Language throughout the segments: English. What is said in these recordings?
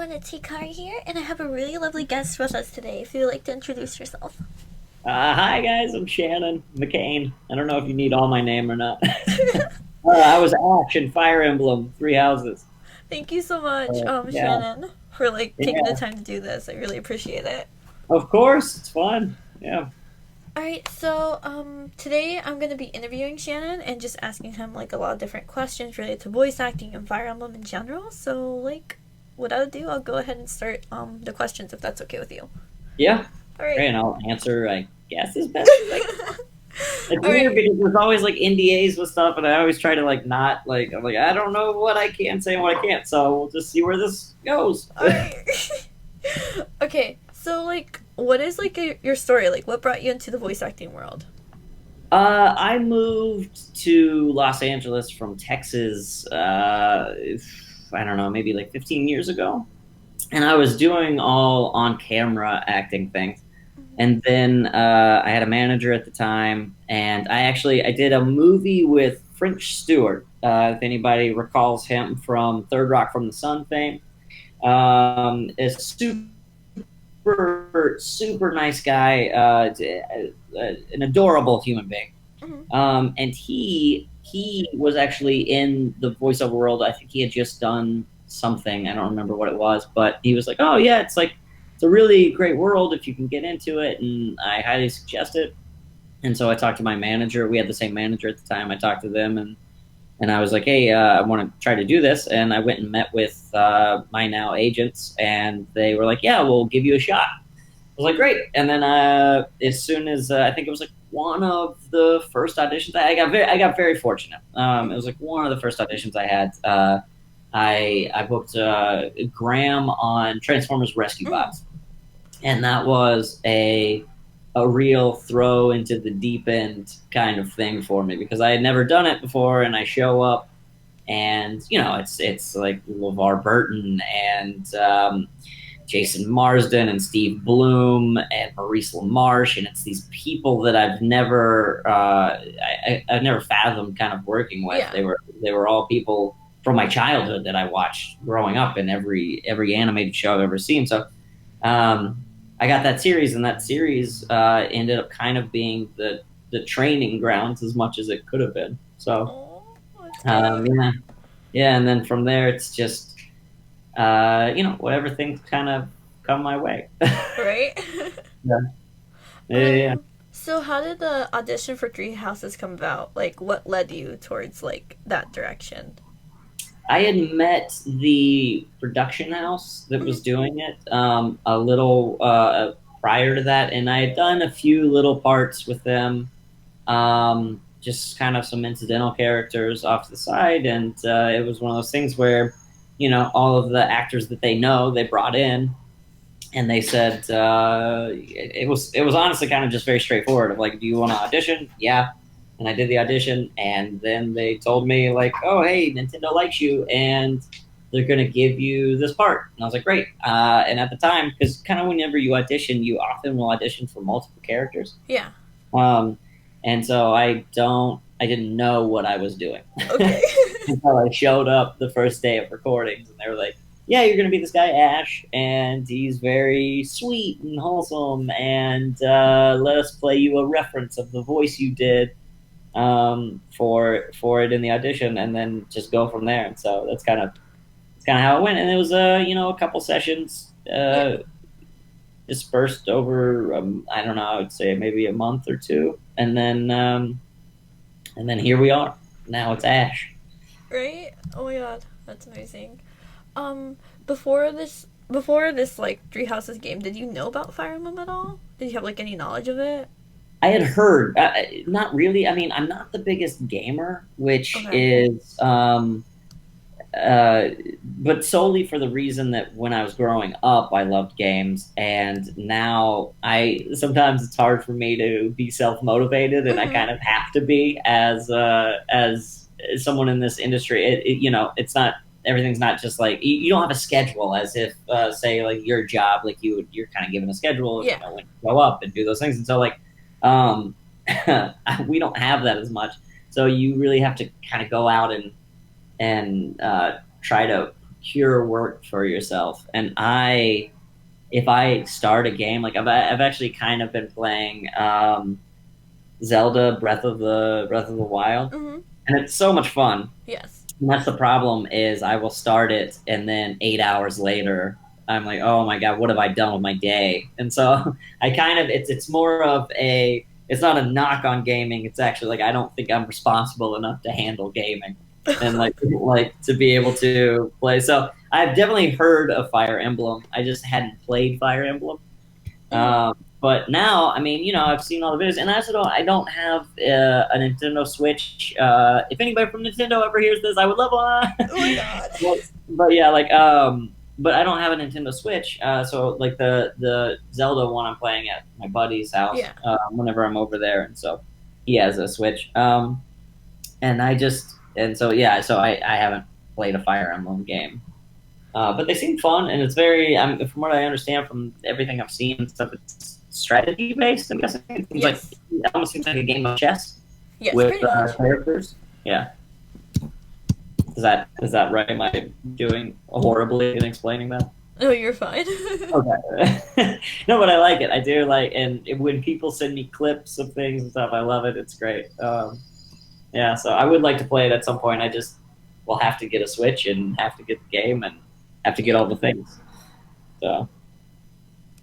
everyone, it's Hikari here, and I have a really lovely guest with us today. If you'd like to introduce yourself. Hi guys, I'm Shannon Mckain. I don't know if you need all my name or not. I was Ashe in Fire Emblem Three Houses. Thank you so much, Yeah, Shannon, for taking the yeah, time to do this. I really appreciate it. of course, it's fun. Yeah, All right, so today I'm gonna be interviewing Shannon and just asking him a lot of different questions related to voice acting and Fire Emblem in general. So without ado, I'll go ahead and start the questions if that's okay with you. yeah. All right. Great, and I'll answer, I guess, as best as I can. It's All weird right. because there's always like NDAs with stuff, and I always try to like not like I'm like I don't know what I can say and what I can't, so we'll just see where this goes. All right. Okay, so what is your story? Like, what brought you into the voice acting world? I moved to Los Angeles from Texas. I don't know, maybe like 15 years ago, and I was doing all on camera acting things. And then I had a manager at the time, and I did a movie with French Stewart. If anybody recalls him from Third Rock from the Sun fame, a super nice guy, an adorable human being. Mm-hmm. And he was actually in the voiceover world. I think he had just done something. I don't remember what it was, but he was like, "Oh yeah, it's a really great world if you can get into it," and I highly suggest it. And so I talked to my manager. We had the same manager at the time. I talked to them, and I was like, "Hey, I want to try to do this." And I went and met with my now agents, and they were like, "Yeah, we'll give you a shot." I was like, great. And then as soon as I think it was like one of the first auditions I got very fortunate. It was like one of the first auditions I had. I booked Graham on Transformers Rescue Mm-hmm. Bots, and that was a real throw into the deep end kind of thing for me because I had never done it before, and I show up and it's like LeVar Burton and Jason Marsden and Steve Bloom and Maurice LaMarche, and it's these people that I've never fathomed kind of working with. Yeah. They were all people from my childhood that I watched growing up in every animated show I've ever seen. So I got that series, and that series ended up kind of being the training grounds as much as it could have been. So Oh, that's great. yeah, yeah, and then from there it's just whatever things kind of come my way. Right? Yeah. Yeah. um, so how did the audition for Treehouses come about? Like, what led you towards that direction? I had met the production house that Mm-hmm. was doing it a little prior to that, and I had done a few little parts with them, just kind of some incidental characters off to the side, and it was one of those things where, all of the actors that they know they brought in, and they said it was honestly kind of just very straightforward of like, do you want to audition? Yeah. And I did the audition, and then they told me like, oh hey, Nintendo likes you, and they're gonna give you this part. And I was like, great. And at the time, because kind of whenever you audition, you often will audition for multiple characters. Yeah. um, and so I didn't know what I was doing. Okay. Until I showed up the first day of recordings, and they were like, "Yeah, you're gonna be this guy Ashe, and he's very sweet and wholesome, and let us play you a reference of the voice you did for it in the audition, and then just go from there." And so that's kind of how it went, and it was a couple sessions Yeah. dispersed over I don't know, I would say maybe a month or two, and then here we are. Now it's Ashe. Right? Oh my god, that's amazing. Um, before this Three Houses game, did you know about Fire Emblem at all? Did you have any knowledge of it? I had heard, not really. I mean, I'm not the biggest gamer, which Okay. is, uh, but solely for the reason that when I was growing up, I loved games, and now sometimes it's hard for me to be self motivated, and I Mm-hmm. kind of have to be as someone in this industry. It's not everything's not just like you don't have a schedule as if say like your job, like you're kind of given a schedule, Yeah. when you go up and do those things, and so like um, we don't have that as much. So you really have to kind of go out and try to pure work for yourself. And if I start a game, like I've actually kind of been playing Zelda Breath of the Wild, Mm-hmm. and it's so much fun. Yes. And that's the problem is I will start it and then 8 hours later I'm like, oh my god, what have I done with my day? And so I kind of it's more of a it's not a knock on gaming. It's actually like I don't think I'm responsible enough to handle gaming and like to be able to play. So I've definitely heard of Fire Emblem. I just hadn't played Fire Emblem. Mm-hmm. But now, I mean, I've seen all the videos, and I don't have a Nintendo Switch. If anybody from Nintendo ever hears this, I would love one. Oh my god. but yeah, but I don't have a Nintendo Switch. So like the Zelda one, I'm playing at my buddy's house Yeah. whenever I'm over there, and so he has a Switch. And so I haven't played a Fire Emblem game. But they seem fun, and it's very. From what I understand from everything I've seen and stuff, it's strategy based. I'm guessing it seems Yes. it almost seems like a game of chess Yes, with pretty much. characters. Yeah, is that right? Am I doing horribly in explaining that? No, you're fine. Okay. No, but I like it. I do like, and when people send me clips of things and stuff, I love it. It's great. Yeah, so I would like to play it at some point. I just will have to get a Switch and have to get the game and have to get all the things. So,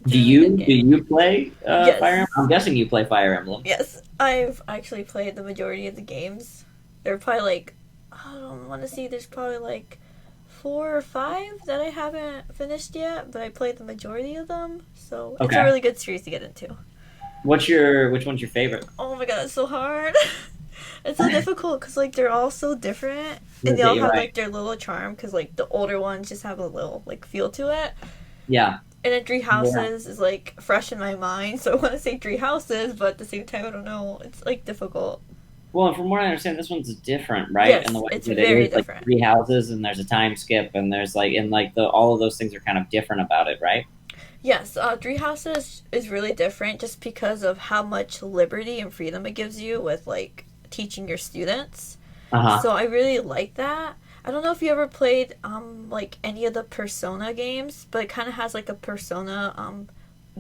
do you play Yes. Fire Emblem? I'm guessing you play Fire Emblem. Yes, I've actually played the majority of the games. There are probably like, I don't want to see, there's probably like 4 or 5 that I haven't finished yet, but I played the majority of them, so it's a Okay. really good series to get into. Which one's your favorite? Oh my god, it's so hard. It's so difficult because like they're all so different, and they Yeah, all you're have right. like their little charm. Because like the older ones just have a little like feel to it, Yeah. and then Three Houses is like fresh in my mind. So I want to say Three Houses, but at the same time I don't know. It's like difficult. Well, and from what I understand, this one's different, right? Yes, And the way it's that very it is, like different. three houses, and there's a time skip, and there's like, and like all of those things are kind of different about it, right? Yes, Three Houses is really different just because of how much liberty and freedom it gives you with like teaching your students. Uh huh. So I really like that. I don't know if you ever played like any of the Persona games, but it kind of has like a Persona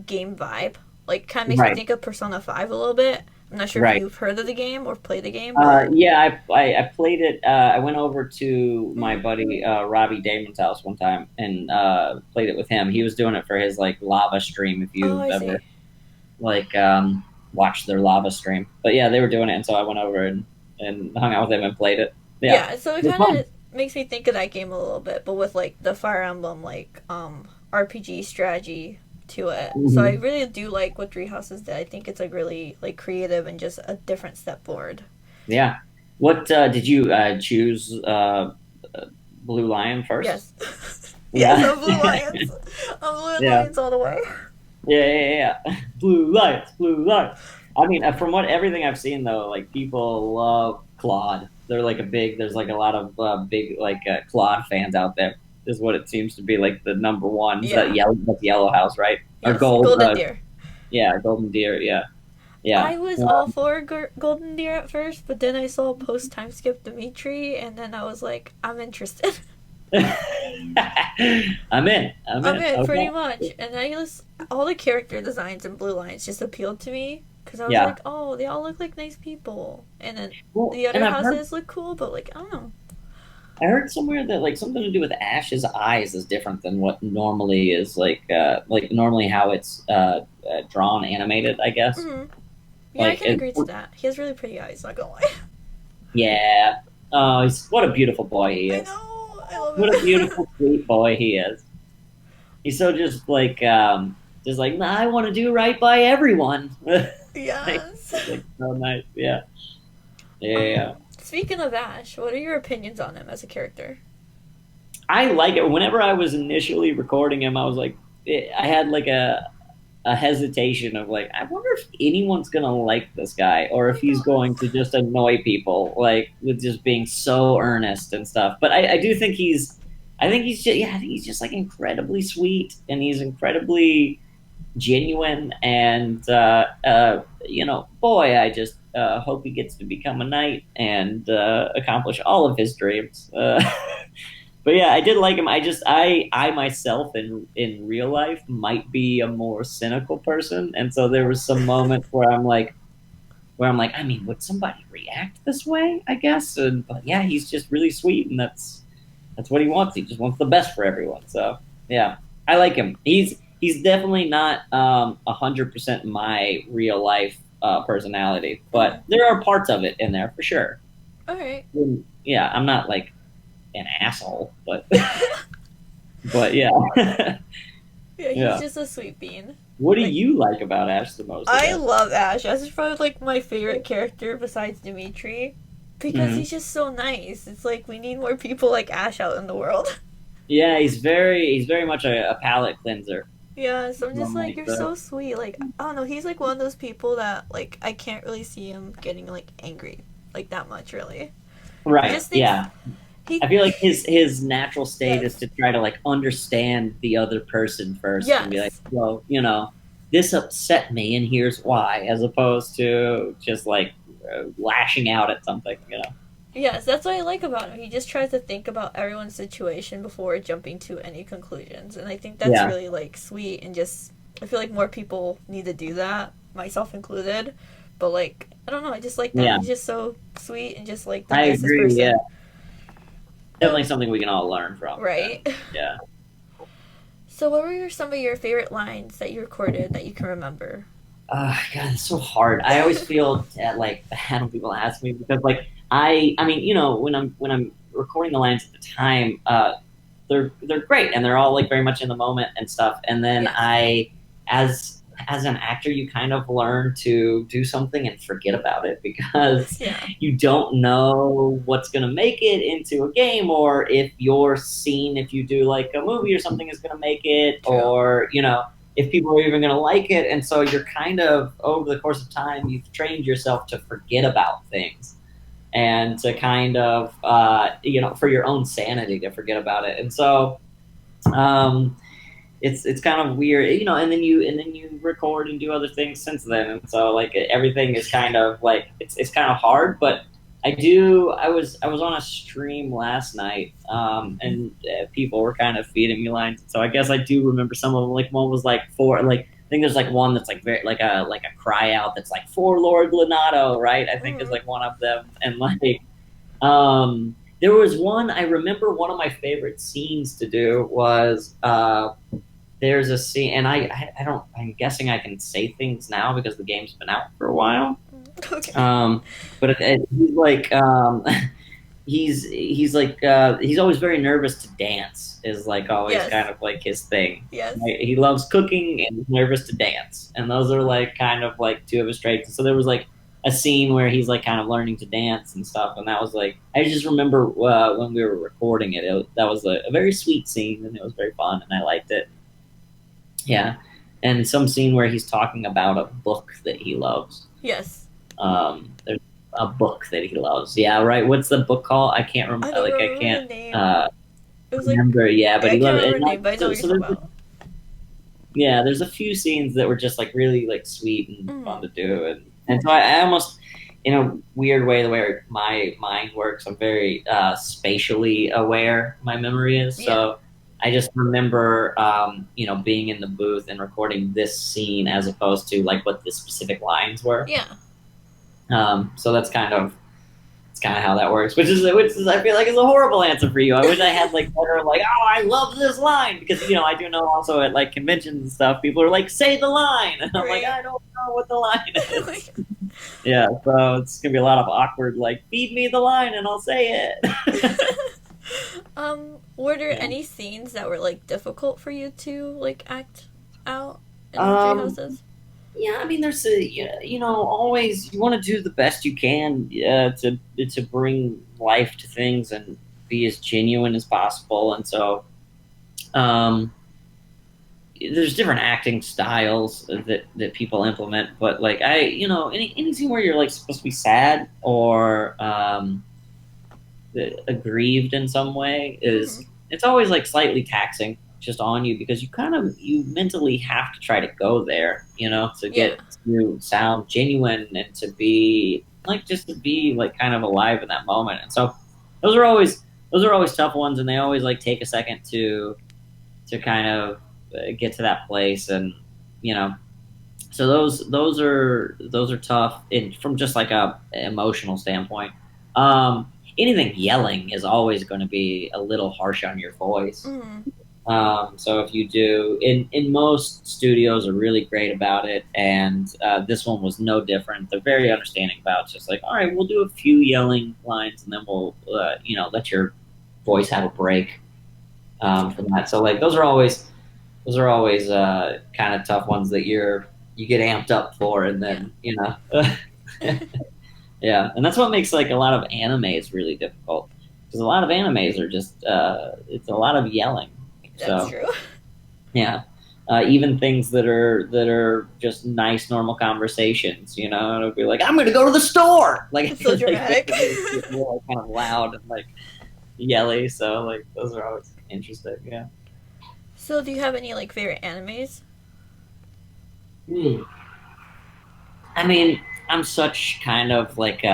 game vibe. Like kind of makes me Right. think of Persona 5 a little bit. I'm not sure if Right. you've heard of the game or played the game, but Yeah, I played it. I went over to my buddy Robbie Damon's house one time and played it with him. He was doing it for his like lava stream. If oh, you've I see. ever like watched their lava stream, but yeah, they were doing it, and so I went over and hung out with him and played it. Yeah, Yeah, so it it was kind fun. of makes me think of that game a little bit, but with like the Fire Emblem like RPG strategy to it. So I Hmm. really do like what Three Houses did. I think it's like really like creative and just a different step forward. Yeah. What did you choose? Blue Lion first? Yes. Yes, Yeah. I'm Blue Lions. I'm Blue Yeah. Lions all the way. Yeah. Blue lights, blue lights. I mean, from what everything I've seen though, like people love Claude. They're like there's like a lot of big like Claude fans out there. Is what it seems to be like the number one. Is Yeah. that's Yellow House, right? Or Yes, Gold? Golden Deer. Yeah, Golden Deer. Yeah, yeah. I was all for Golden Deer at first, but then I saw post time skip Dimitri, and then I was like, I'm interested. I'm in. I'm I'm in. in, Okay. pretty much. And I just, all the character designs in Blue Lions just appealed to me. Because I was Yeah. like, oh, they all look like nice people. And then Well, the other and I've heard houses look cool, but like, I don't know. I heard somewhere that like something to do with Ash's eyes is different than what normally is like normally how it's drawn animated, I guess. Hmm. Yeah, I Like can it, agree to that. He has really pretty eyes, not gonna lie. yeah. Oh, what a beautiful boy he I is. know, I love What a it. beautiful sweet boy he is. He's so just like "Nah, I want to do right by everyone. like, Yes. like so nice. Yeah. Yeah. Um, Yeah. Speaking of Ash, what are your opinions on him as a character? I like it. Whenever I was initially recording him, I was like, I had like a hesitation of like, I wonder if anyone's gonna like this guy, or if he's going to just annoy people, like with just being so earnest and stuff. But I do think I think he's just, yeah, I think he's just like incredibly sweet, and he's incredibly genuine, and boy, I just hope he gets to become a knight and accomplish all of his dreams. But yeah, I did like him. I myself in real life might be a more cynical person, and so there was some moments where I'm like, I mean, would somebody react this way? I guess, but yeah, he's just really sweet, and that's what he wants. He just wants the best for everyone. So yeah, I like him. He's definitely not 100% my real life personality, but Mhm. there are parts of it in there for sure. All right. Yeah, I'm not like an asshole, but but yeah, Yeah, he's yeah. just a sweet bean. What do Like, you like about Ash the most? I I guess. love Ash. Ash is probably like my favorite character besides Dimitri because Hmm. he's just so nice. It's like we need more people like Ash out in the world. Yeah, he's very much a palate cleanser. Yeah, so I'm just like, Like you're the so sweet. Like, I don't know, he's like one of those people that like I can't really see him getting like angry like that much really. He right, just thinks yeah. he I feel like his natural state is yes. to try to like understand the other person first and be like, Yes. well, this upset me and here's why, as opposed to just like lashing out at something. Yes, that's what I like about him. He just tries to think about everyone's situation before jumping to any conclusions. And I think that's Yeah, really like sweet and just I feel like more people need to do that, myself included. But like I don't know, I just like that. yeah, He's just so sweet and just like the I nicest agree. Yeah, person. definitely So something we can all learn from. And right. yeah. So what were some of your favorite lines that you recorded that you can remember? God, it's so hard. I always feel like bad when people ask me because, like, I mean, when I'm recording the lines at the time, they're great and they're all like very much in the moment and stuff. And then Yes. as an actor, you kind of learn to do something and forget about it because Yeah. you don't know what's gonna make it into a game or if your scene, if you do like a movie or something, is gonna make it, True. or if people are even going to like it. And so you're kind of, over the course of time, you've trained yourself to forget about things and to kind of, for your own sanity to forget about it. And so um, it's kind of weird, and then you record and do other things since then. And so like everything is kind of like, it's kind of hard, but I was on a stream last night, and people were kind of feeding me lines. So I guess I do remember some of them. Like one was like I think there's like one that's like very like a cry out that's like for Lord Lenato, right? I think is Mm. like one of them, and like there was one I remember. One of my favorite scenes to do was there's a scene, and I don't. I'm guessing I can say things now because the game's been out for a while. Okay. Um, but he's like he's always very nervous to dance. Is like always Yes. kind of like his thing. Yes. Right? He loves cooking and he's nervous to dance, and those are like kind of like two of his traits. So there was like a scene where he's like kind of learning to dance and stuff, and that was like I just remember when we were recording that was a very sweet scene, and it was very fun, and I liked it. Yeah, and some scene where he's talking about a book that he loves. Yes. There's a book that he loves. Yeah, right. What's the book called? I can't remember. I don't Like I remember the can't name. uh, It was like remember. Yeah, but I he can't loves it. remember And the name, but I know so, what you're so talking there's about. yeah, there's a few scenes that were just like really like sweet and fun Mm. to do, and so I almost, in a weird way, the way my mind works, I'm very spatially aware. My memory is Yeah. so. I just remember, being in the booth and recording this scene as opposed to like what the specific lines were. Yeah. So that's kind of how that works, which is I feel like is a horrible answer for you. I wish I had like better like, oh, I love this line, because I do know also at like conventions and stuff people are like, say the line, and I'm like, Right. I don't know what the line is. Yeah, so it's gonna be a lot of awkward like, feed me the line and I'll say it. Were there Yeah. any scenes that were like difficult for you to like act out in Three Um, Houses? yeah, I mean, there's always you want to do the best you can to bring life to things and be as genuine as possible, and so um, there's different acting styles that people implement, but like any scene where you're like supposed to be sad or aggrieved in some way Mm-hmm. is it's always like slightly taxing just on you, because you mentally have to try to go there, to Yeah. get to sound genuine and to be like, just to be like kind of alive in that moment. And so those are always those are always tough ones, and they always like take a second to kind of get to that place, and you know, so those are tough from just like a emotional standpoint. Anything yelling is always going to be a little harsh on your voice. Mm. So if you do, in most studios are really great about it, and this one was no different. They're very understanding about just like, all right, we'll do a few yelling lines, and then we'll let your voice have a break from that. So like those are always kind of tough ones that you get amped up for, and Yeah. then yeah, and that's what makes like a lot of animes really difficult, because a lot of animes are just it's a lot of yelling. That's So true. yeah, even things that are just nice normal conversations, it'll be like, I'm gonna go to the store, like, It's so like dramatic. more kind of loud and like yelly. So like those are always interesting. Yeah. So, do you have any like favorite animes? Hmm. I mean, I'm such kind of like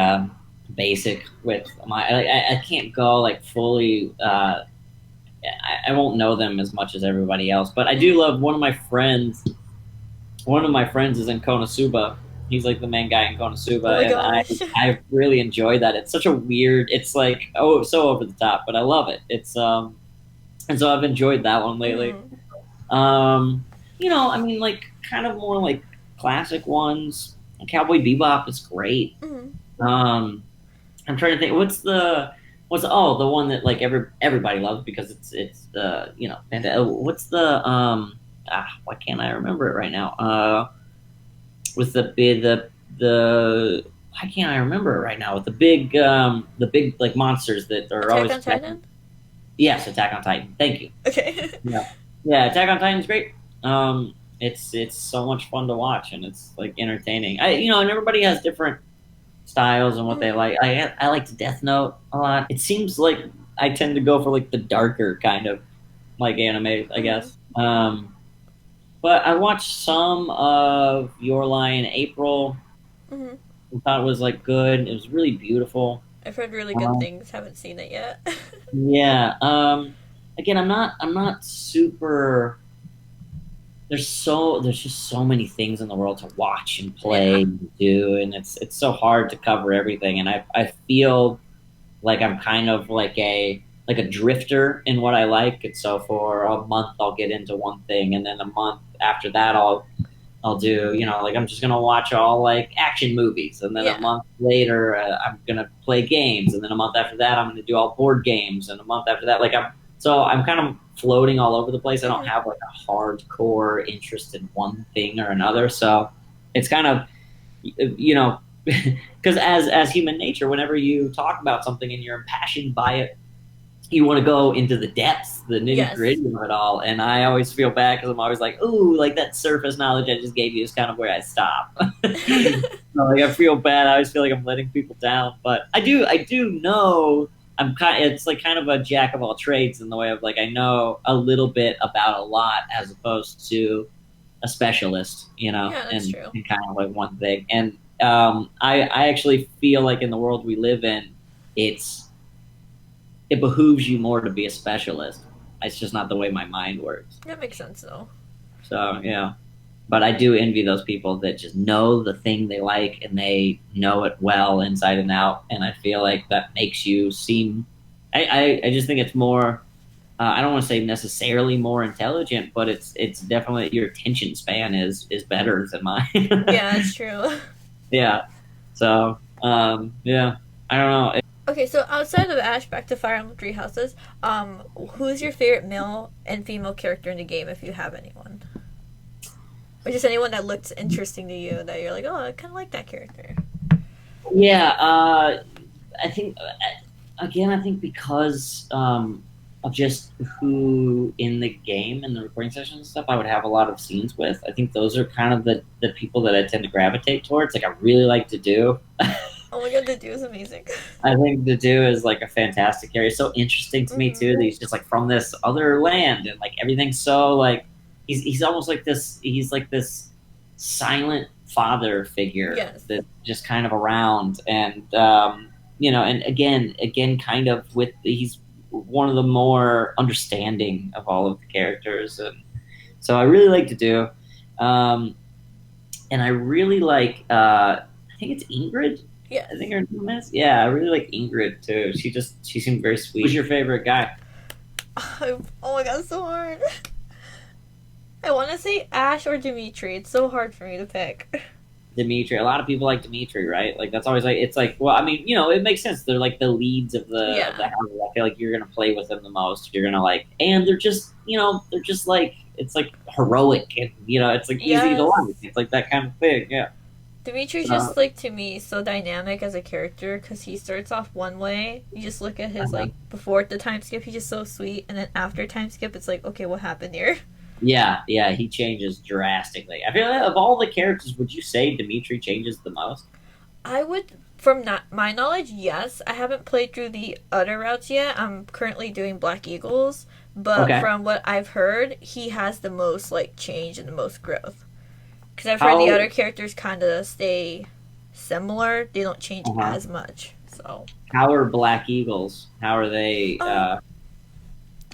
basic with my. I can't go like fully. I won't know them as much as everybody else, but I do Mm. love one of my friends. One of my friends is in Konosuba. He's like the main guy in Oh my Konosuba, and I gosh. I really enjoy that. It's such a weird. It's like, oh, so over the top, but I love it. And so I've enjoyed that one lately. Mm. Um, I mean, like kind of more like classic ones. Cowboy Bebop is great. Mm. Um, I'm trying to think. The one that like everybody loves because it's and what's the why can't I remember it right now? With the why can't I remember it right now? With the big like monsters that are Attack always on Titan? yes, Attack on Titan. Thank you. Okay. Yeah, yeah, Attack on Titan's great. It's so much fun to watch, and it's like entertaining. And everybody has different styles and what they Mm. like. I like Death Note a lot. It seems like I tend to go for like the darker kind of like anime, I Mm. guess. But I watched some of Your Lie in April. Mm. I thought it was like good. It was really beautiful. I've heard really good Um, things. Haven't seen it yet. yeah. Again, I'm not super. There's just so many things in the world to watch and play Yeah. and do, and it's so hard to cover everything. And I feel like I'm kind of like a drifter in what I like. And so for a month I'll get into one thing, and then a month after that I'll do, like I'm just gonna watch all like action movies, and then a Yeah. month later I'm gonna play games, and then a month after that I'm gonna do all board games, and a month after that I'm kind of floating all over the place. I don't Mm. have like a hardcore interest in one thing or another, so it's kind of because as human nature, whenever you talk about something and you're impassioned by it, you want to go into the depths, the nitty Yes. gritty of it all. And I always feel bad because I'm always like, ooh, like that surface knowledge I just gave you is kind of where I stop. So, like I feel bad. I always feel like I'm letting people down, but I do know I'm kind. It's like kind of a jack of all trades in the way of like I know a little bit about a lot as opposed to a specialist, Yeah, that's true. in kind of like one thing. And I actually feel like in the world we live in, it behooves you more to be a specialist. It's just not the way my mind works. That makes sense though. So yeah, but I do envy those people that just know the thing they like and they know it well inside and out. And I feel like that makes you seem. I just think it's more. I don't want to say necessarily more intelligent, but it's definitely your attention span is better than mine. Yeah, that's true. Yeah. So yeah, I don't know. Okay, so outside of Ash, back to Fire Emblem Three Houses. Who's your favorite male and female character in the game, if you have anyone, or just anyone that looks interesting to you that you're like, oh, I kind of like that character. Yeah, I think again, I think because of just who in the game and the recording sessions and stuff, I would have a lot of scenes with. I think those are kind of the people that I tend to gravitate towards. Like I really like to do. Oh my god, the dude is amazing. I think the do is like a fantastic character. He's so interesting to me Mm-hmm. too. That he's just like from this other land, and like everything's so like he's almost like this. He's like this silent father figure Yes. that's just kind of around, and and again, kind of with he's one of the more understanding of all of the characters, and so I really like to do. Um, and I really like. I think it's Ingrid. Yeah. I think her name is. Yeah, I really like Ingrid too. She seemed very sweet. Who's your favorite guy? Oh my god, it's so hard. I want to say Ashe or Dimitri. It's so hard for me to pick. Dimitri. A lot of people like Dimitri, right? Like that's always like it's like well, I mean, it makes sense. They're like the leads of the Yeah. house. I feel like you're gonna play with them the most. You're gonna like, and they're just like it's like heroic and it's like easy to Yes. like. It's like that kind of thing. Yeah. Dimitri's Uh, just like to me so dynamic as a character because he starts off one way. You just look at his uh-huh. like before the time skip, he's just so sweet, and then after time skip, it's like okay, what happened here? Yeah, yeah, he changes drastically. I feel like of all the characters, would you say Dimitri changes the most? I would, from not my knowledge, yes. I haven't played through the other routes yet. I'm currently doing Black Eagles, but Okay. from what I've heard, he has the most like change and the most growth. Because I've heard the How other characters kind of stay similar; they don't change uh as much. So, how are Black Eagles? How are they? um,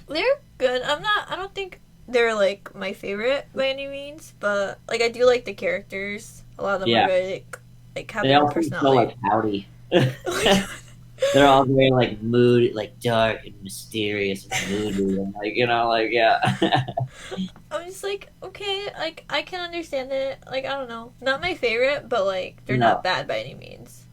they're good. I'm not. I don't think they're like my favorite by any means, but like I do like the characters. A lot of them are Yeah, really like have they their own all seem so personality. like pouty. Oh my god. They're all very like moody, like dark and mysterious and moody, and like like yeah, I'm just like, okay, like I can understand it. Like I don't know, not my favorite, but like they're not no, bad by any means.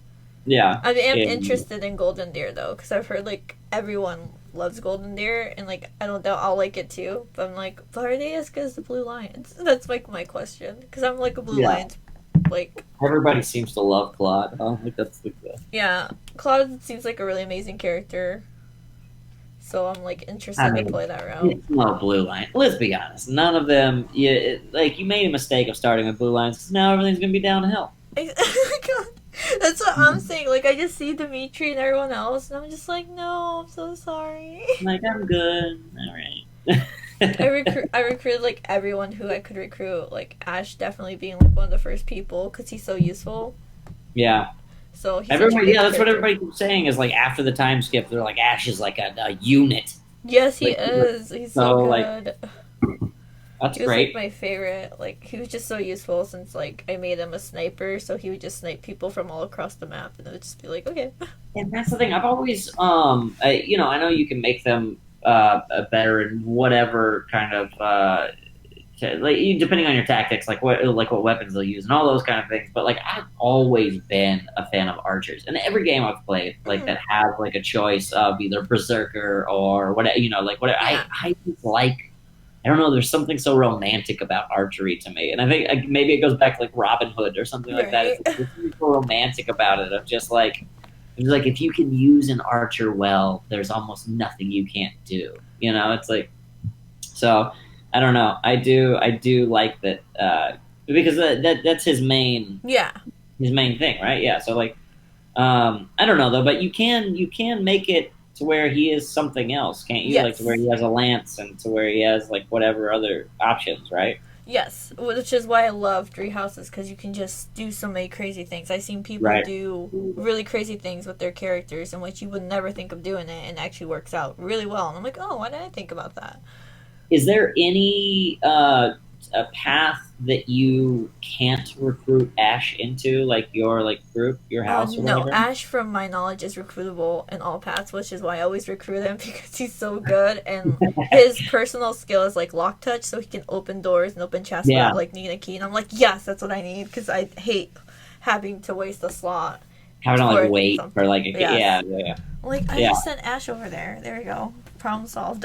yeah, I am and interested in Golden Deer though, because I've heard like everyone loves Golden Deer, and like I don't know, I'll like it too. But I'm like, but are they as good as the Blue Lions? That's like my question, because I'm like a Blue yeah. Lions, like Everybody seems to love Claude. Huh? Like that's like the. yeah. Claude seems like a really amazing character, so I'm like I interested to mean, play that route. it's no blue line. Let's be honest. None of them. You made a mistake of starting with blue lines because now everything's gonna be downhill. That's what I'm saying. Like, I just see Dimitri and everyone else, and I'm just like, no, I'm so sorry. Like I'm good. All right. I recruited like everyone who I could recruit. Like Ashe definitely being like one of the first people because he's so useful. Yeah. So he's such a Everybody. good Yeah, that's what character. everybody keeps saying. Is like after the time skip, they're like Ash is like a unit. Yes, he Like is. He's so so, like good. that's He was like great. my favorite. Like he was just so useful since like I made him a sniper, so he would just snipe people from all across the map, and it would just be like, okay. And that's the thing. I've always, I know you can make them better in whatever kind of like depending on your tactics, like what weapons they'll use and all those kind of things. But like I've always been a fan of archers, and every game I've played like Mhm. that have like a choice of either berserker or whatever, like whatever. Yeah. I just like. I don't know. There's something so romantic about archery to me, and I think maybe it goes back to like Robin Hood or something like that. Right. There's something so romantic about it. Of just like it's like if you can use an archer well, there's almost nothing you can't do. It's like so. I don't know. I do like that because that's Yeah. his main thing, right? Yeah. So like I don't know though, but you can make it to where he is something else, can't you? Like to where Yes. he has a lance and to where he has like whatever other options, right? Yes, which is why I love Treehouses because you can just do so many crazy things. I've seen people Right. do really crazy things with their characters in which you would never think of doing it and actually works out really well. And I'm like, oh, why did I think about that? Is there any a path that you can't recruit Ash into, like your like group, your house or No, whatever? Ashe, from my knowledge, is recruitable in all paths, which is why I always recruit him because he's so good and his personal skill is like lock touch, so he can open doors and open chests Yeah, without like needing a key. And I'm like, yes, that's what I need because I hate having to waste a slot having to like for wait for something. like Yes. yeah. I'm like, I Yeah, just sent Ashe over there. There we go. Problem solved.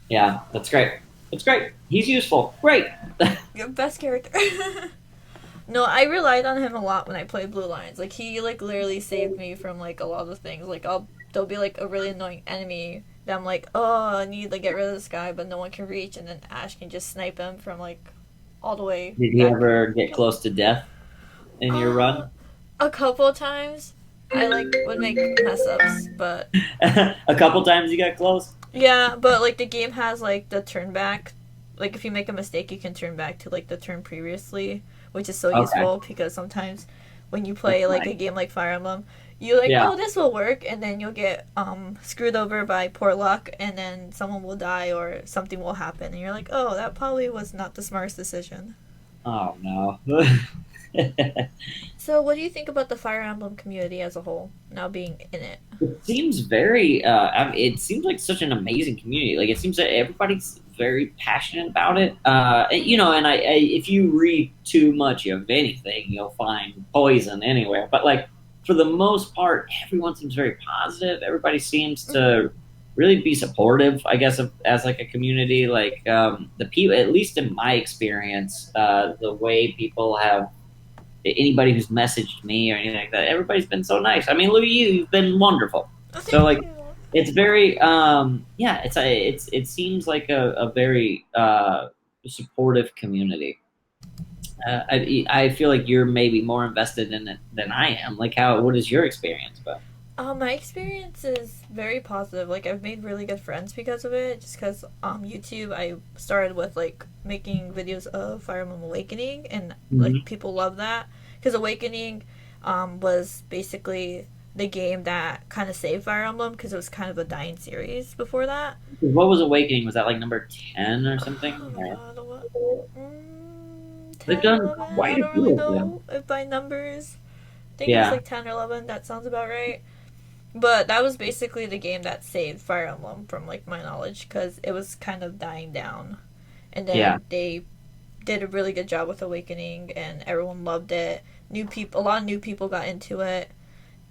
yeah, that's great. That's great. He's useful. Great. Best character. No, I relied on him a lot when I played Blue Lions. Like he like literally saved me from like a lot of things. Like there'll be like a really annoying enemy that I'm like, oh, I need to get rid of this guy, but no one can reach, and then Ashe can just snipe him from like all the way Did he back. ever get close to death in your Uh, run? a couple of times I like would make mess ups, but A couple times you got close. yeah, but like the game has like the turn back. Like if you make a mistake, you can turn back to like the turn previously, which is so Okay, useful because sometimes when you that's play like a nice. game like Fire Emblem, You like, Yeah. oh, this will work, and then you'll get screwed over by poor luck, and then someone will die or something will happen, and you're like, oh, that probably was not the smartest decision. Oh no. So, what do you think about the Fire Emblem community as a whole, now being in it? It seems very. It seems like such an amazing community. Like it seems that everybody's very passionate about it. And if you read too much of anything, you'll find poison anywhere. But like for the most part, everyone seems very positive. Everybody seems Mm-hmm. to really be supportive. I guess as like a community, like the people, at least in my experience, the way people have anybody who's messaged me or anything like that. Everybody's been so nice. I mean, look at you. You've been wonderful. Oh, So thank like, you. it's very yeah. It seems like a very supportive community. I feel like you're maybe more invested in it than I am. Like, what is your experience about? My experience is very positive. Like I've made really good friends because of it. Just because YouTube, I started with like making videos of Fire Emblem Awakening, and like Mm-hmm. people love that because Awakening, was basically the game that kind of saved Fire Emblem because it was kind of a dying series before that. What was Awakening? Was that like number 10 or Oh something? my Or- god, what? They've 10, done 11? quite I a don't really few of them. know if by numbers. I think it was Yeah, like 10 or 11. That sounds about right. But that was basically the game that saved Fire Emblem from like my knowledge because it was kind of dying down. And yeah, then they did a really good job with Awakening, and everyone loved it. New people, a lot of new people got into it,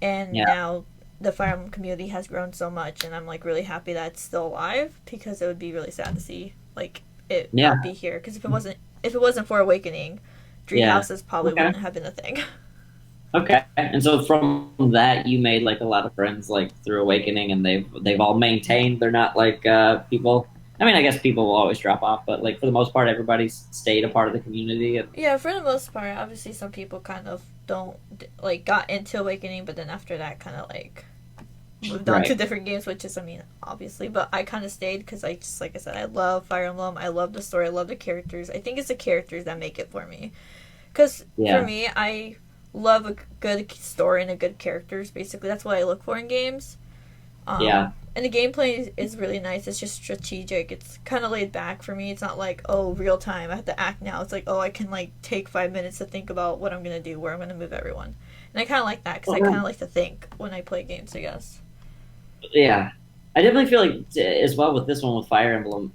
and yeah, now the Fire Emblem community has grown so much, and I'm like really happy that it's still alive because it would be really sad to see like it yeah, not be here. Because if it wasn't for Awakening, yeah. Treehouses probably Okay. wouldn't have been a thing. Okay. And so from that you made like a lot of friends like through Awakening and they've all maintained. They're not like people I mean I guess people will always drop off, but like for the most part everybody's stayed a part of the community and Yeah, for the most part, obviously some people kind of don't like got into Awakening, but then after that, kind of like moved on to right. different games, which is, I mean, obviously, but I kind of stayed because I just, like I said, I love Fire Emblem. I love the story. I love the characters. I think it's the characters that make it for me. Because for Yeah. me, I love a good story and a good characters. Basically, that's what I look for in games. Yeah. And the gameplay is really nice. It's just strategic. It's kind of laid back for me. It's not like, oh, real time. I have to act now. It's like, oh, I can like take 5 minutes to think about what I'm gonna do, where I'm gonna move everyone. And I kind of like that because I kind of like to think when I play games. I guess. Yeah, I definitely feel like as well with this one with Fire Emblem.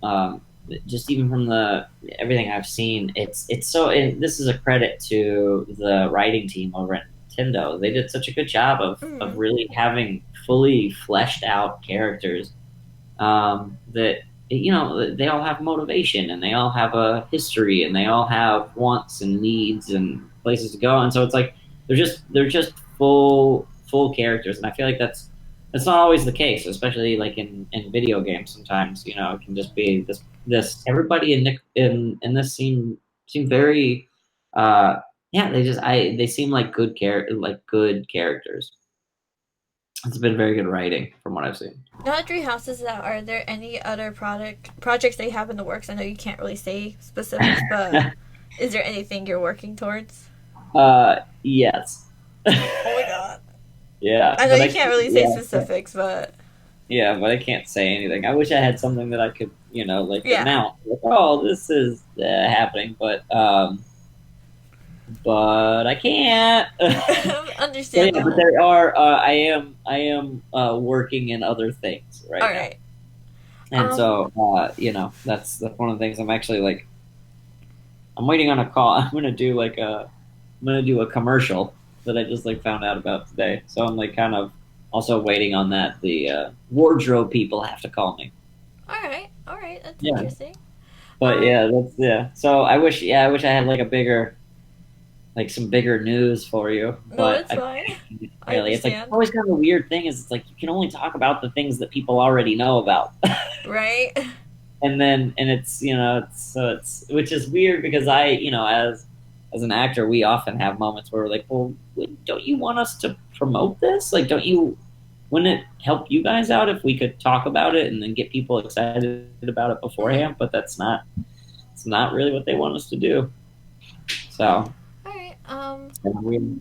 Just even from the everything I've seen, it's so. And this is a credit to the writing team over at Nintendo. They did such a good job of Mm. really having fully fleshed out characters that they all have motivation and they all have a history and they all have wants and needs and places to go and so it's like they're just full characters and I feel like that's not always the case especially like in video games sometimes it can just be this everybody in this seem very uh yeah they seem like good characters. It's been very good writing from what I've seen. Not Three Houses. That are there any other projects they have in the works? I know you can't really say specifics, but is there anything you're working towards? Yes. Oh my god. Yeah, I know but you I can't can't, really say yeah, specifics, but but I can't say anything. I wish I had something that I could, like yeah. announce, like, oh, this is happening, but I can't. So yeah, but Understandable. there are. I am working in other things All right now, right. and Um. so that's one of the things. I'm actually like I'm waiting on a call. I'm gonna do a commercial that I just like found out about today. So I'm like kind of also waiting on that. The wardrobe people have to call me. All right. All right. That's Yeah, interesting. but Um. yeah. So I wish I had like a bigger like some bigger news for you, No, but it's I fine. can't I really. It's like understand. always kind of a weird thing is it's like you can only talk about the things that people already know about. Right. And it's it's which is weird because as an actor we often have moments where we're like, well, don't you want us to promote this, like don't you wouldn't it help you guys out if we could talk about it and then get people excited about it Mm-hmm. beforehand, but it's not really what they want us to do, so All right. we,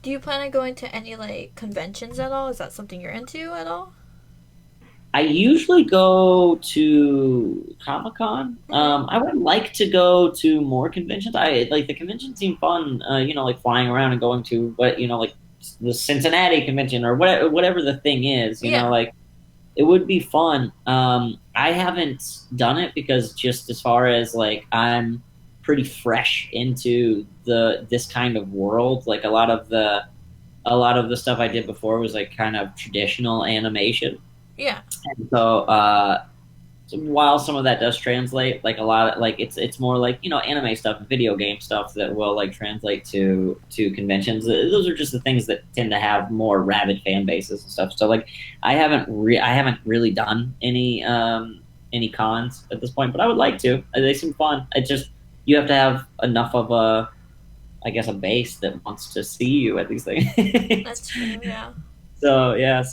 Do you plan on going to any like conventions at all? Is that something you're into at all? I usually go to Comic Con. Mm-hmm. I would like to go to more conventions. I like the conventions seem fun. Like flying around and going to like the Cincinnati convention or whatever the thing is. Yeah. Like it would be fun. I haven't done it because just as far as like I'm pretty fresh into this kind of world. Like a lot of the stuff I did before was like kind of traditional animation. Yeah. And so while some of that does translate, like a lot of like it's more like anime stuff, video game stuff that will like translate to conventions. Those are just the things that tend to have more rabid fan bases and stuff. So like I haven't really done any cons at this point, but I would like to. They seem fun. It just you have to have enough of a I guess a base that wants to see you at these things. That's true. Yeah. So yeah,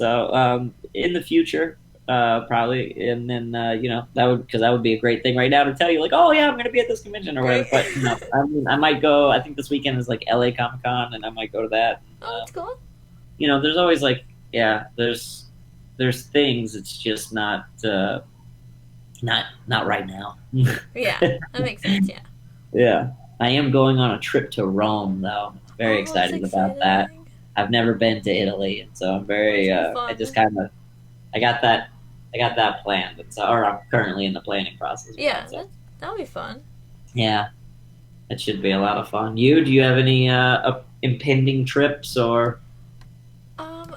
in the future, probably, and then that would be a great thing right now to tell you like, oh yeah, I'm going to be at this convention or whatever. Right. But I mean, I might go. I think this weekend is like LA Comic Con, and I might go to that. Oh, that's cool. There's always like yeah, there's things. It's just not right now. Yeah, that makes sense. Yeah. Yeah, I am going on a trip to Rome though. Very Oh, that's excited about that. exciting. I've never been to Italy, and so I'm Oh, very. it's gonna be I fun. just kind of. I got that. I got that planned, and so or I'm currently in the planning process with Yeah, that. So that'll be fun. yeah, it should be a lot of fun. Do you have any impending trips or?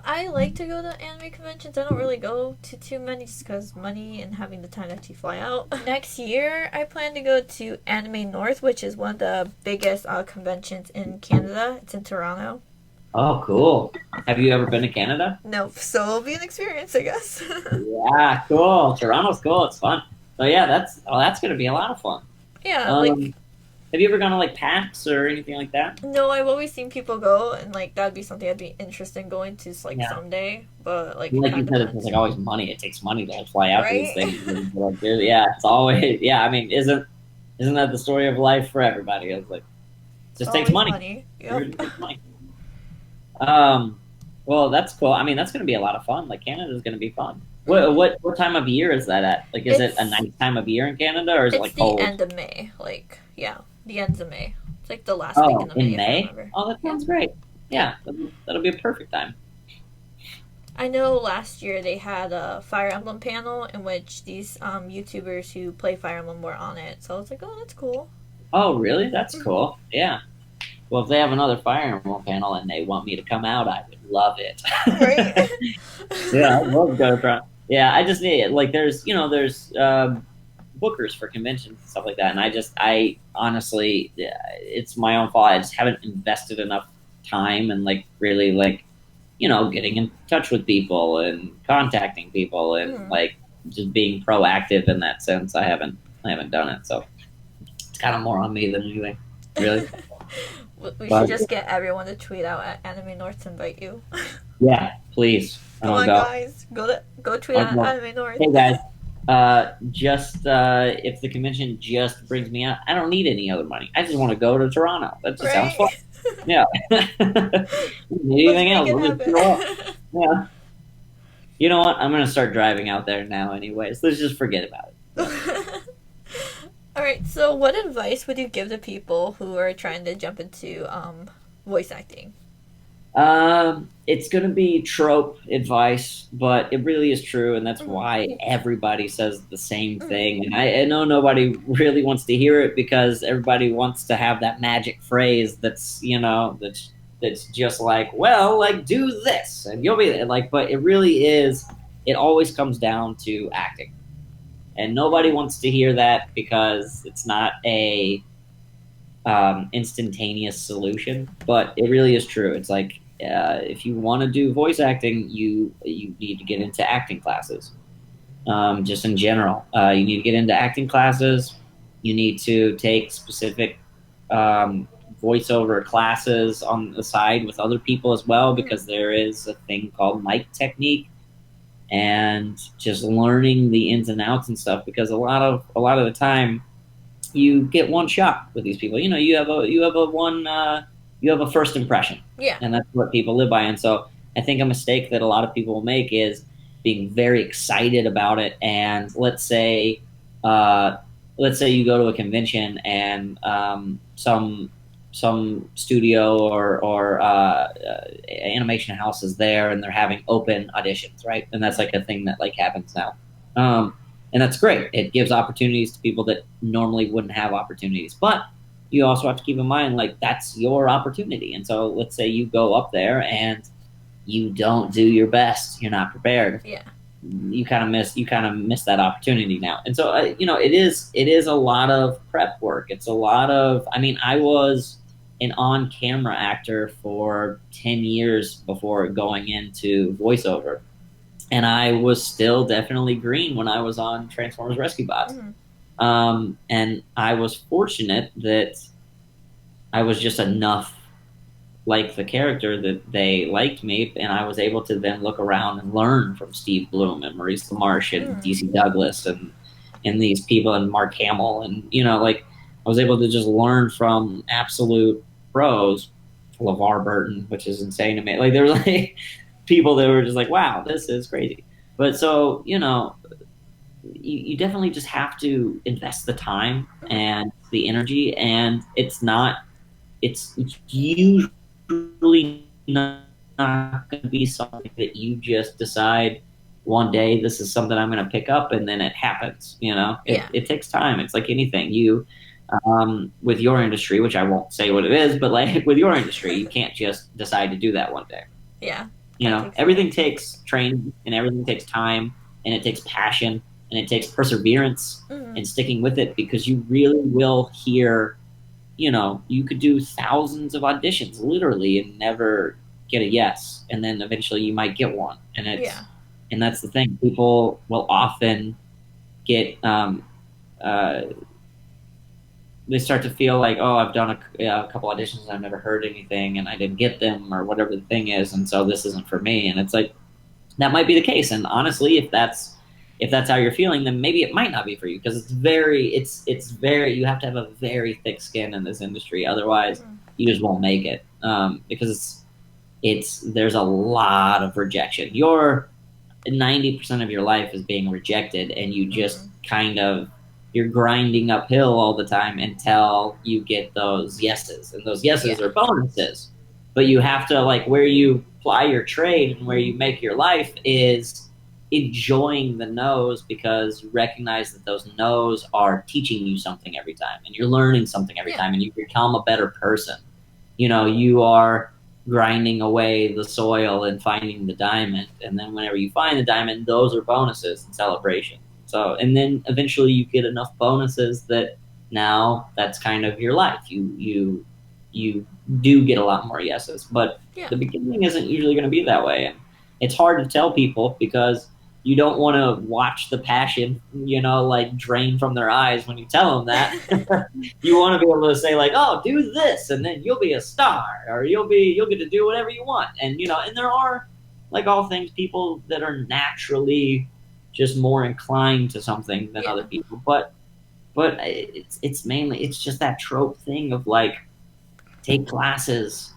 I like to go to anime conventions. I don't really go to too many just because money and having the time to actually fly out. Next year, I plan to go to Anime North, which is one of the biggest conventions in Canada. It's in Toronto. Oh, cool. Have you ever been to Canada? No, so it'll be an experience, I guess. Yeah, cool. Toronto's cool. It's fun. So yeah, that's gonna be a lot of fun. Yeah, like Um, have you ever gone to like PAX or anything like that? no, I've always seen people go, and like that'd be something I'd be interested in going to, like Yeah. someday. But like it Like kind you of said, it's depends, like always money. It takes money to like, fly out to these right? things. Yeah, it's always yeah. I mean, isn't that the story of life for everybody? It's like it It's just takes always money. money. It Yep. really takes money. Um, well, that's cool. I mean, that's going to be a lot of fun. Like Canada's going to be fun. What Hmm. what what time of year is that at? Like, is it a It's nice time of year in Canada, or is it it's like the cold? end of May. Like yeah, the ends of May. It's like the last weekend Oh, of May, in if I May? remember. Oh, that Yeah. sounds great. Yeah. Yeah, that'll be a perfect time. I know last year they had a Fire Emblem panel in which these YouTubers who play Fire Emblem were on it. So I was like, oh, that's cool. Oh, really? That's Hmm. cool. Yeah. Well, if they have another Fire Emblem panel and they want me to come out, I would love it. Right? Yeah, I'd love to go to Toronto. Yeah, I just need it. Like, there's bookers for conventions and stuff like that, and I honestly, yeah, it's my own fault. I just haven't invested enough time and like really like, getting in touch with people and contacting people and Hmm. like just being proactive in that sense. I haven't done it, so it's kind of more on me than anything, really. We should But just get everyone to tweet out at Anime North to invite you. yeah, please, I Come want to on, go. guys, go tweet I out want to at go. Anime North. Hey guys, just if the convention just brings me out, I don't need any other money. I just want to go to Toronto. That just sounds Right? fun. Yeah. Let's Anything make else? it We'll just show up. happen. Yeah. You know what? I'm gonna start driving out there now, anyways. Let's just forget about it. So, All right. So, what advice would you give to people who are trying to jump into voice acting? it's gonna be trope advice, but it really is true, and that's Mhm. why everybody says the same Mhm. thing. And I know nobody really wants to hear it because everybody wants to have that magic phrase that's just like, well, like do this and you'll be like, but it really is. It always comes down to acting, and nobody wants to hear that because it's not a instantaneous solution, but it really is true. It's like if you want to do voice acting, you need to get into acting classes. Just in general, you need to get into acting classes. You need to take specific um, voiceover classes on the side with other people as well, because there is a thing called mic technique, and just learning the ins and outs and stuff. Because a lot of the time you get one shot with these people. You have a one. you have a first impression, Yeah. and that's what people live by. And so I think a mistake that a lot of people will make is being very excited about it. And uh, let's say you go to a convention and some studio or animation house is there and they're having open auditions, right? And that's like a thing that like happens now. And that's great. It gives opportunities to people that normally wouldn't have opportunities. But you also have to keep in mind like that's your opportunity. And so let's say you go up there and you don't do your best, you're not prepared. Yeah. You kind of miss that opportunity now. And so it is a lot of prep work. It's a lot of, I mean, I was an on-camera actor for 10 years before going into voiceover, and I was still definitely green when I was on Transformers Rescue Bots. And I was fortunate that I was just enough like the character that they liked me, and I was able to then look around and learn from Steve Bloom and Maurice LaMarche and DC Douglas and these people and Mark Hamill, and like I was able to just learn from absolute pros, LeVar Burton, which is insane to me. Like there were like people that were just like, wow, this is crazy. But so you definitely just have to invest the time and the energy, and it's usually not going to be something that you just decide one day this is something I'm going to pick up and then it happens. It takes time. It's like anything. With your industry, which I won't say what it is, but like with your industry, you can't just decide to do that one day. Yeah. Everything takes training and everything takes time and it takes passion and it takes perseverance and sticking with it, because you really will hear, you could do thousands of auditions literally and never get a yes. And then eventually you might get one. And that's the thing. People will often get, they start to feel like, oh, I've done a couple auditions and I've never heard anything and I didn't get them or whatever the thing is. And so this isn't for me. And it's like, that might be the case. And honestly, if that's how you're feeling, then maybe it might not be for you, because it's very, you have to have a very thick skin in this industry. Otherwise you just won't make it. Because there's a lot of rejection. 90% of your life is being rejected, and you just you're grinding uphill all the time until you get those yeses, and those yeses are bonuses. But you have to, like, where you apply your trade and where you make your life is enjoying the no's, because you recognize that those no's are teaching you something every time, and you're learning something every time, and you become a better person. You are grinding away the soil and finding the diamond, and then whenever you find the diamond, those are bonuses and celebration. So, and then eventually you get enough bonuses that now that's kind of your life. You do get a lot more yeses, but the beginning isn't usually going to be that way, and it's hard to tell people because you don't want to watch the passion, like drain from their eyes when you tell them that. You want to be able to say like, oh, do this, and then you'll be a star, or you'll get to do whatever you want. And, and there are, like all things, people that are naturally just more inclined to something than other people. But it's mainly, it's just that trope thing of like, take classes,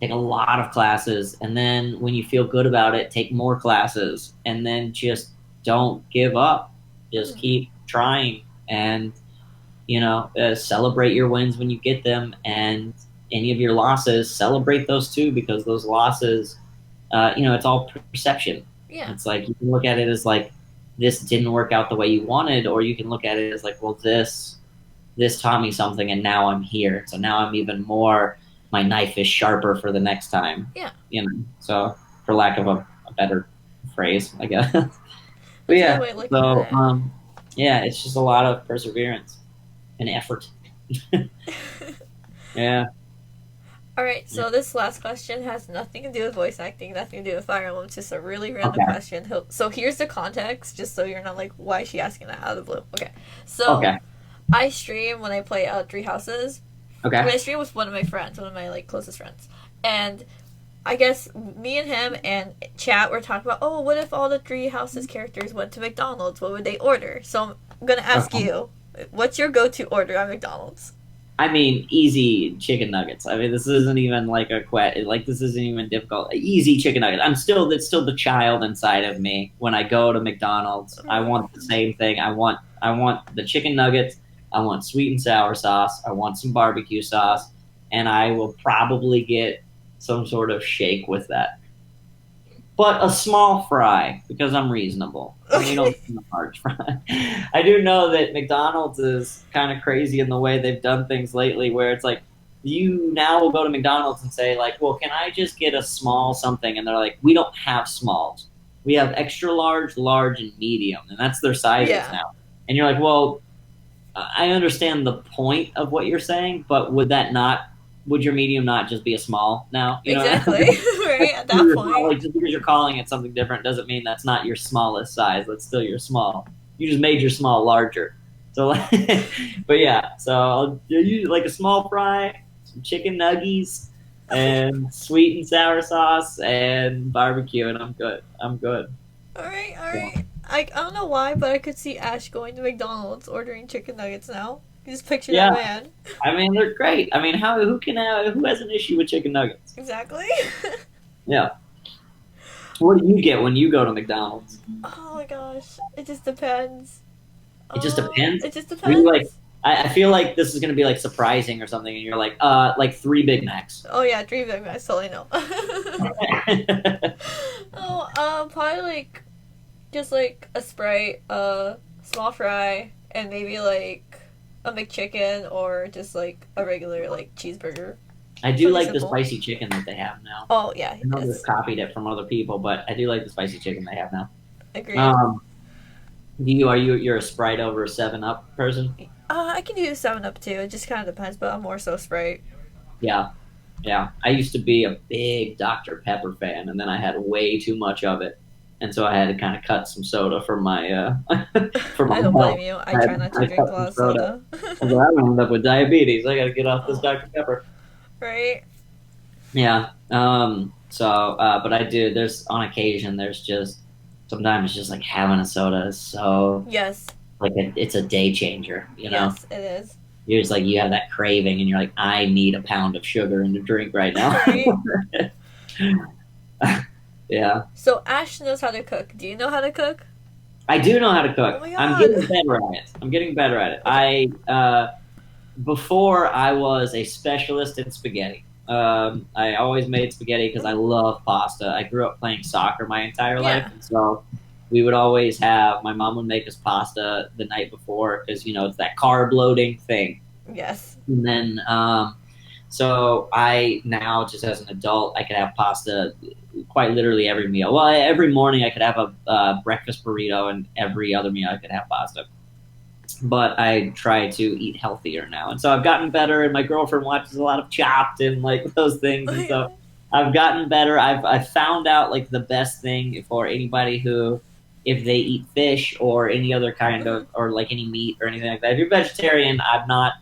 take a lot of classes, and then when you feel good about it, take more classes, and then just don't give up. Just keep trying, and celebrate your wins when you get them, and any of your losses, celebrate those too, because those losses, it's all perception. It's like, you can look at it as like, this didn't work out the way you wanted, or you can look at it as like, well, this taught me something, and now I'm here, so now I'm even more, my knife is sharper for the next time. So for lack of a better phrase, I guess. But it's just a lot of perseverance and effort. All right, so this last question has nothing to do with voice acting, nothing to do with Fire Emblem. It's just a really random question. So here's the context, just so you're not like, why is she asking that out of the blue? Okay, so I stream when I play Treehouses. When I stream with one of my friends, one of my like closest friends, and I guess me and him and chat were talking about, oh, what if all the Treehouses characters went to McDonald's? What would they order? So I'm gonna ask you, what's your go-to order at McDonald's? I mean, easy chicken nuggets. I mean, this isn't even like a like this isn't even difficult. Easy chicken nuggets. It's still the child inside of me. When I go to McDonald's, I want the same thing. I want the chicken nuggets. I want sweet and sour sauce. I want some barbecue sauce, and I will probably get some sort of shake with that. But a small fry because I'm reasonable. And we don't do a large fry. I do know that McDonald's is kind of crazy in the way they've done things lately, where it's like you now will go to McDonald's and say like, "Well, can I just get a small something?" And they're like, "We don't have smalls. We have extra large, large, and medium, and that's their sizes now." And you're like, "Well, I understand the point of what you're saying, but would your medium not just be a small now? You know, exactly. Right at that point, like, just because you're calling it something different doesn't mean that's not your smallest size. That's still your small. You just made your small larger. So, but yeah, so I'll use like a small fry, some chicken nuggies, and sweet and sour sauce and barbecue, and I'm good. I'm good. all right, all So, right. I don't know why, but I could see Ash going to McDonald's ordering chicken nuggets now. You just picture that yeah, man. I mean they're great. I mean, who has an issue with chicken nuggets? Exactly. Yeah. What do you get when you go to McDonald's? Oh my gosh, it just depends. It just depends. It just Are you like? depends. I feel like this is gonna be like surprising or something, and you're like 3 Big Macs. Oh yeah, dream big I totally know. Oh, probably like just like a Sprite, a small fry, and maybe like a McChicken or just like a regular like cheeseburger. I do Something like the simple. spicy chicken that they have now. Oh yeah, I know they've yes, copied it from other people, but I do like the spicy chicken they have now. agreed. Um, you're a Sprite over a 7 Up person? I can do 7 Up too. It just kind of depends, but I'm more so Sprite. Yeah, yeah. I used to be a big Dr. Pepper fan, and then I had way too much of it, and so I had to kind of cut some soda for my for my I don't blame health. you. I try not to I drink cut a lot some of soda. soda. I was like, I'm gonna end up with diabetes. I got to get off this Oh, Dr. Pepper. right? Yeah. But I do. There's on occasion. There's just sometimes just like having a soda is so Yes, like it's a day changer. You know, yes, it is. you're just like you have that craving, and you're like, I need a pound of sugar in the drink right now. Right? Yeah, So Ash knows how to cook. Do you know how to cook? I do know how to Oh cook. my I'm god. getting better at it. I'm getting better at it. Okay. Before I was a specialist in spaghetti. I always made spaghetti because I love pasta. I grew up playing soccer my entire life, Yeah. and so we would always have my mom would make us pasta the night before because it's that carb loading thing. Yes. And then so I now just as an adult I could have pasta quite literally every meal. Well, every morning I could have a breakfast burrito, and every other meal I could have pasta, but I try to eat healthier now. And so I've gotten better, and my girlfriend watches a lot of Chopped and like those things. Oh And my so god. I've gotten better. I've found out like the best thing for anybody who, if they eat fish or any other kind of, or like any meat or anything like that. If you're vegetarian, I'm not,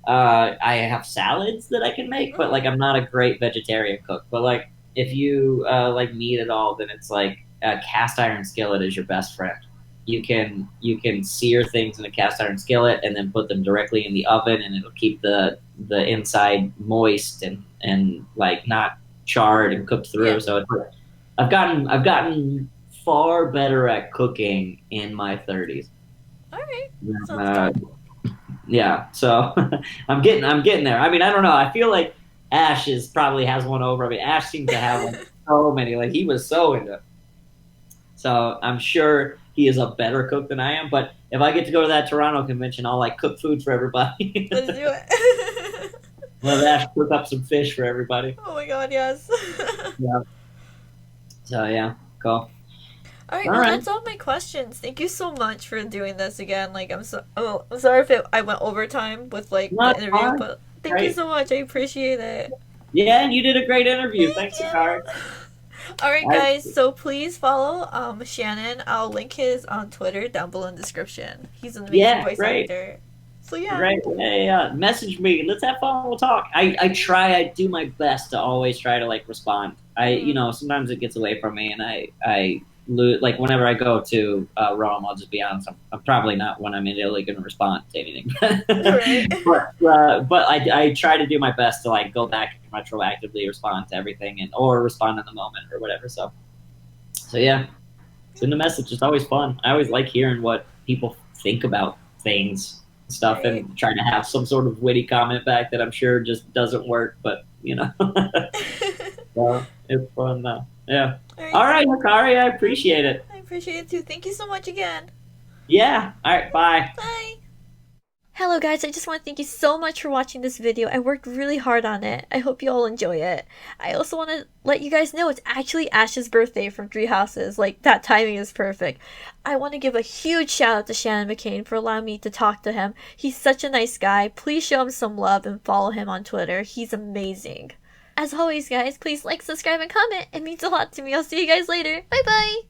I have salads that I can make, but like I'm not a great vegetarian cook. But like if you like meat at all, then it's like a cast iron skillet is your best friend. You can sear things in a cast iron skillet and then put them directly in the oven, and it'll keep the inside moist and like not charred and cooked through. Yeah. So I've gotten far better at cooking in my 30s. All right. Sounds Uh, good. yeah, so I'm getting there. I mean, I don't know. I feel like Ash is probably has one over. I mean, Ash seems to have like so many. Like he was so into it. So I'm sure he is a better cook than I am. But if I get to go to that Toronto convention, I'll like cook food for everybody. Let's do it. Let Ash cook up some fish for everybody. Oh my god, yes. Yeah. So yeah, cool. All right, All well right. that's all my questions. Thank you so much for doing this again. Like I'm sorry if I went overtime with like the Not interview, fun. but thank you Great. so much. I appreciate it. Yeah, and you did a great interview. Thank Thanks, Hikari. you. All right, I, guys. So please follow Shannon. I'll link his on Twitter down below in the description. He's an amazing yeah, voice great. actor. So yeah. Great. Yeah, yeah, yeah. Message me. Let's have fun. We'll talk. I do my best to always try to like respond. Mhm. Sometimes it gets away from me, and I like whenever I go to Rome, I'll just be honest. I'm probably not when I'm in Italy going to respond to anything, Right. but I try to do my best to like go back and retroactively respond to everything and or respond in the moment or whatever. So yeah, send a message. It's always fun. I always like hearing what people think about things and stuff, Right. and trying to have some sort of witty comment back that I'm sure just doesn't work, but you know. So it's fun though. Yeah. All right, Hikari, I appreciate it. I appreciate it too. Thank you so much again. Yeah. All right. Bye. Bye. Hello guys, I just want to thank you so much for watching this video. I worked really hard on it. I hope you all enjoy it. I also want to let you guys know it's actually Ash's birthday from Three Houses. Like, that timing is perfect. I want to give a huge shout out to Shannon Mckain for allowing me to talk to him. He's such a nice guy. Please show him some love and follow him on Twitter. He's amazing. As always guys, please like, subscribe, and comment. It means a lot to me. I'll see you guys later. Bye bye!